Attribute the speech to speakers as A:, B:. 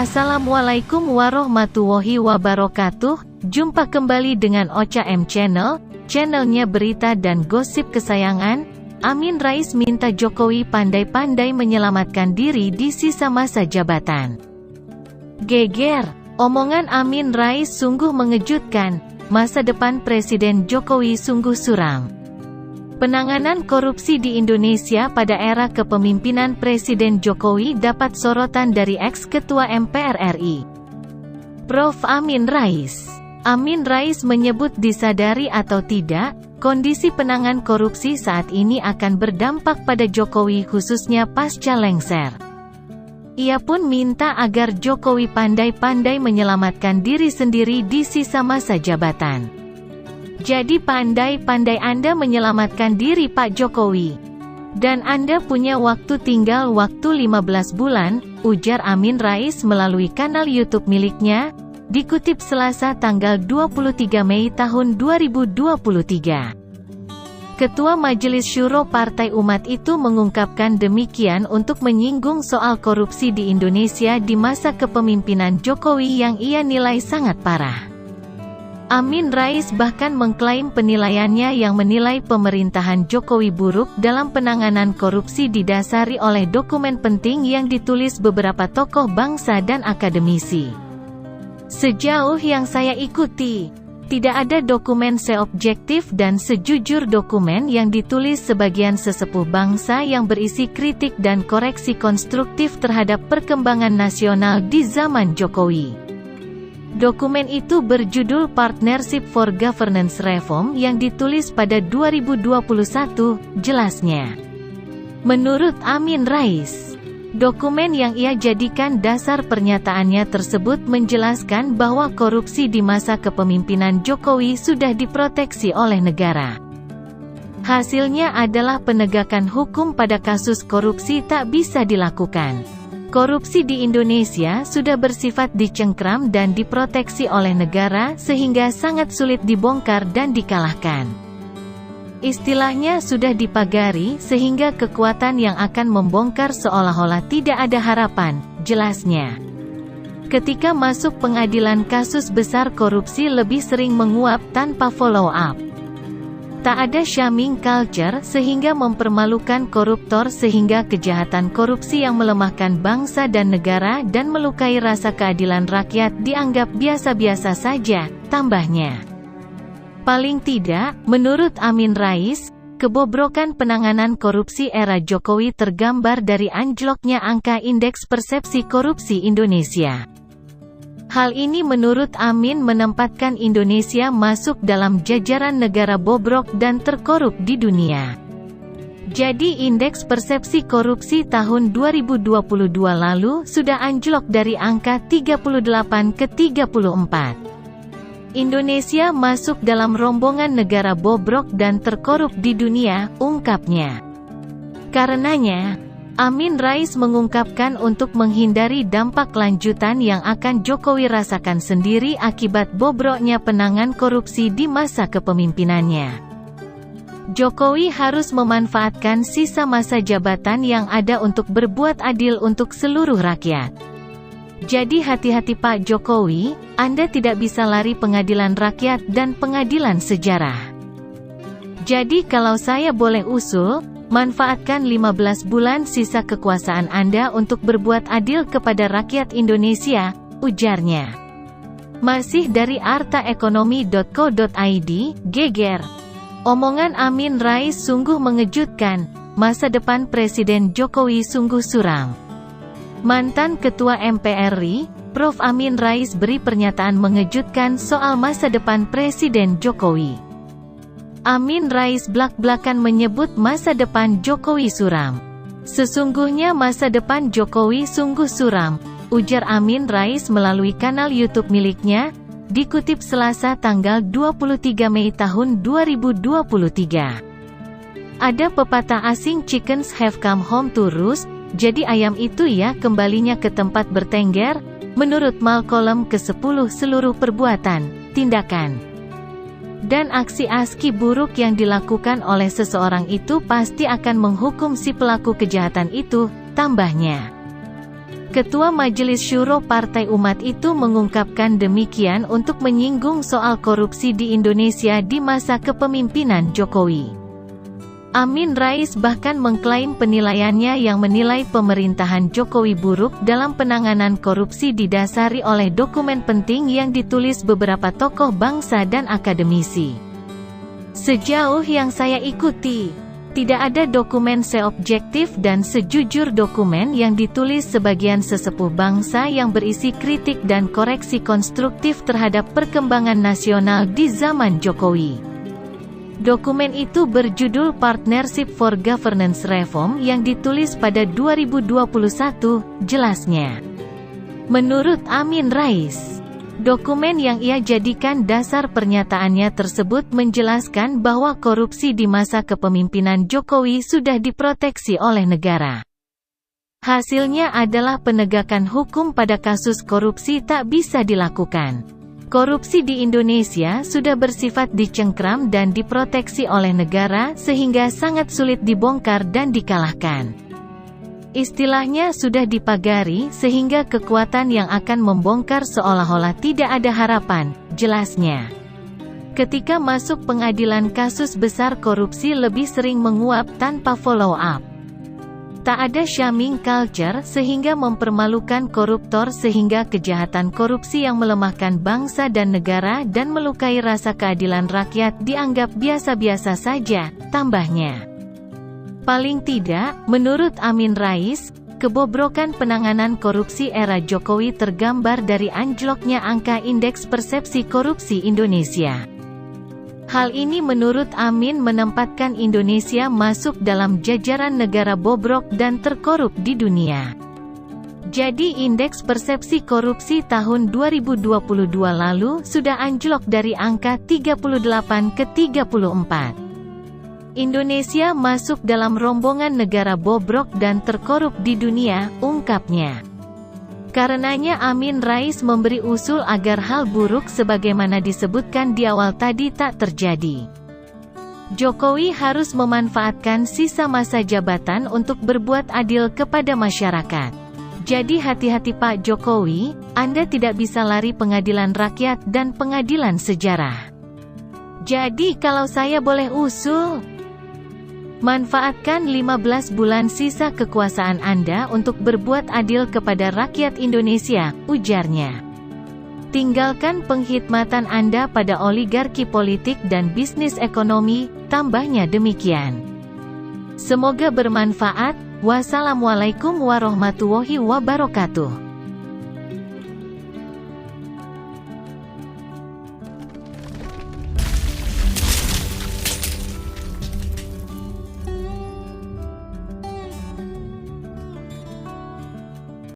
A: Assalamualaikum warahmatullahi wabarakatuh. Jumpa kembali dengan Ocha M Channel, channelnya berita dan gosip kesayangan. Amin Rais minta Jokowi pandai-pandai menyelamatkan diri di sisa masa jabatan. Geger, omongan Amin Rais sungguh mengejutkan. Masa depan Presiden Jokowi sungguh suram. Penanganan korupsi di Indonesia pada era kepemimpinan Presiden Jokowi dapat sorotan dari ex-ketua MPR RI, Prof. Amin Rais. Amin Rais menyebut disadari atau tidak, kondisi penanganan korupsi saat ini akan berdampak pada Jokowi khususnya pasca lengser. Ia pun minta agar Jokowi pandai-pandai menyelamatkan diri sendiri di sisa masa jabatan. Jadi pandai-pandai Anda menyelamatkan diri Pak Jokowi. Dan Anda punya tinggal waktu 15 bulan, ujar Amin Rais melalui kanal YouTube miliknya, dikutip Selasa tanggal 23 Mei tahun 2023. Ketua Majelis Syuro Partai Umat itu mengungkapkan demikian untuk menyinggung soal korupsi di Indonesia di masa kepemimpinan Jokowi yang ia nilai sangat parah. Amin Rais bahkan mengklaim penilaiannya yang menilai pemerintahan Jokowi buruk dalam penanganan korupsi didasari oleh dokumen penting yang ditulis beberapa tokoh bangsa dan akademisi. Sejauh yang saya ikuti, tidak ada dokumen seobjektif dan sejujur dokumen yang ditulis sebagian sesepuh bangsa yang berisi kritik dan koreksi konstruktif terhadap perkembangan nasional di zaman Jokowi. Dokumen itu berjudul Partnership for Governance Reform yang ditulis pada 2021, jelasnya. Menurut Amin Rais, dokumen yang ia jadikan dasar pernyataannya tersebut menjelaskan bahwa korupsi di masa kepemimpinan Jokowi sudah diproteksi oleh negara. Hasilnya adalah penegakan hukum pada kasus korupsi tak bisa dilakukan. Korupsi di Indonesia sudah bersifat dicengkram dan diproteksi oleh negara sehingga sangat sulit dibongkar dan dikalahkan. Istilahnya sudah dipagari sehingga kekuatan yang akan membongkar seolah-olah tidak ada harapan, jelasnya. Ketika masuk pengadilan kasus besar korupsi lebih sering menguap tanpa follow up. Tak ada shaming culture sehingga mempermalukan koruptor sehingga kejahatan korupsi yang melemahkan bangsa dan negara dan melukai rasa keadilan rakyat dianggap biasa-biasa saja, tambahnya. Paling tidak, menurut Amin Rais, kebobrokan penanganan korupsi era Jokowi tergambar dari anjloknya angka indeks persepsi korupsi Indonesia. Hal ini menurut Amin menempatkan Indonesia masuk dalam jajaran negara bobrok dan terkorup di dunia. Jadi indeks persepsi korupsi tahun 2022 lalu sudah anjlok dari angka 38 ke 34. Indonesia masuk dalam rombongan negara bobrok dan terkorup di dunia, ungkapnya. Karenanya, Amin Rais mengungkapkan untuk menghindari dampak lanjutan yang akan Jokowi rasakan sendiri akibat bobroknya penanganan korupsi di masa kepemimpinannya. Jokowi harus memanfaatkan sisa masa jabatan yang ada untuk berbuat adil untuk seluruh rakyat. Jadi hati-hati Pak Jokowi, Anda tidak bisa lari pengadilan rakyat dan pengadilan sejarah. Jadi kalau saya boleh usul, manfaatkan 15 bulan sisa kekuasaan Anda untuk berbuat adil kepada rakyat Indonesia, ujarnya. Masih dari artaekonomi.co.id, geger. Omongan Amin Rais sungguh mengejutkan, masa depan Presiden Jokowi sungguh suram. Mantan Ketua MPR RI, Prof. Amin Rais beri pernyataan mengejutkan soal masa depan Presiden Jokowi. Amin Rais blak-blakan menyebut masa depan Jokowi suram. Sesungguhnya masa depan Jokowi sungguh suram, ujar Amin Rais melalui kanal YouTube miliknya, dikutip Selasa tanggal 23 Mei tahun 2023. Ada pepatah asing chickens have come home to roost, jadi ayam itu ya kembalinya ke tempat bertengger, menurut Malcolm ke-10 seluruh perbuatan, tindakan, dan aksi buruk yang dilakukan oleh seseorang itu pasti akan menghukum si pelaku kejahatan itu, tambahnya. Ketua Majelis Syuro Partai Umat itu mengungkapkan demikian untuk menyinggung soal korupsi di Indonesia di masa kepemimpinan Jokowi. Amin Rais bahkan mengklaim penilaiannya yang menilai pemerintahan Jokowi buruk dalam penanganan korupsi didasari oleh dokumen penting yang ditulis beberapa tokoh bangsa dan akademisi. Sejauh yang saya ikuti, tidak ada dokumen seobjektif dan sejujur dokumen yang ditulis sebagian sesepuh bangsa yang berisi kritik dan koreksi konstruktif terhadap perkembangan nasional di zaman Jokowi. Dokumen itu berjudul Partnership for Governance Reform yang ditulis pada 2021, jelasnya. Menurut Amin Rais, dokumen yang ia jadikan dasar pernyataannya tersebut menjelaskan bahwa korupsi di masa kepemimpinan Jokowi sudah diproteksi oleh negara. Hasilnya adalah penegakan hukum pada kasus korupsi tak bisa dilakukan. Korupsi di Indonesia sudah bersifat dicengkram dan diproteksi oleh negara sehingga sangat sulit dibongkar dan dikalahkan. Istilahnya sudah dipagari sehingga kekuatan yang akan membongkar seolah-olah tidak ada harapan, jelasnya. Ketika masuk pengadilan kasus besar korupsi lebih sering menguap tanpa follow up. Tak ada shaming culture sehingga mempermalukan koruptor sehingga kejahatan korupsi yang melemahkan bangsa dan negara dan melukai rasa keadilan rakyat dianggap biasa-biasa saja, tambahnya. Paling tidak, menurut Amin Rais, kebobrokan penanganan korupsi era Jokowi tergambar dari anjloknya angka indeks persepsi korupsi Indonesia. Hal ini menurut Amin menempatkan Indonesia masuk dalam jajaran negara bobrok dan terkorup di dunia. Jadi indeks persepsi korupsi tahun 2022 lalu sudah anjlok dari angka 38 ke 34. Indonesia masuk dalam rombongan negara bobrok dan terkorup di dunia, ungkapnya. Karenanya Amin Rais memberi usul agar hal buruk sebagaimana disebutkan di awal tadi tak terjadi. Jokowi harus memanfaatkan sisa masa jabatan untuk berbuat adil kepada masyarakat. Jadi hati-hati Pak Jokowi, Anda tidak bisa lari pengadilan rakyat dan pengadilan sejarah. Jadi kalau saya boleh usul, manfaatkan 15 bulan sisa kekuasaan Anda untuk berbuat adil kepada rakyat Indonesia, ujarnya. Tinggalkan penghikmatan Anda pada oligarki politik dan bisnis ekonomi, tambahnya demikian. Semoga bermanfaat. Wassalamualaikum warahmatullahi wabarakatuh.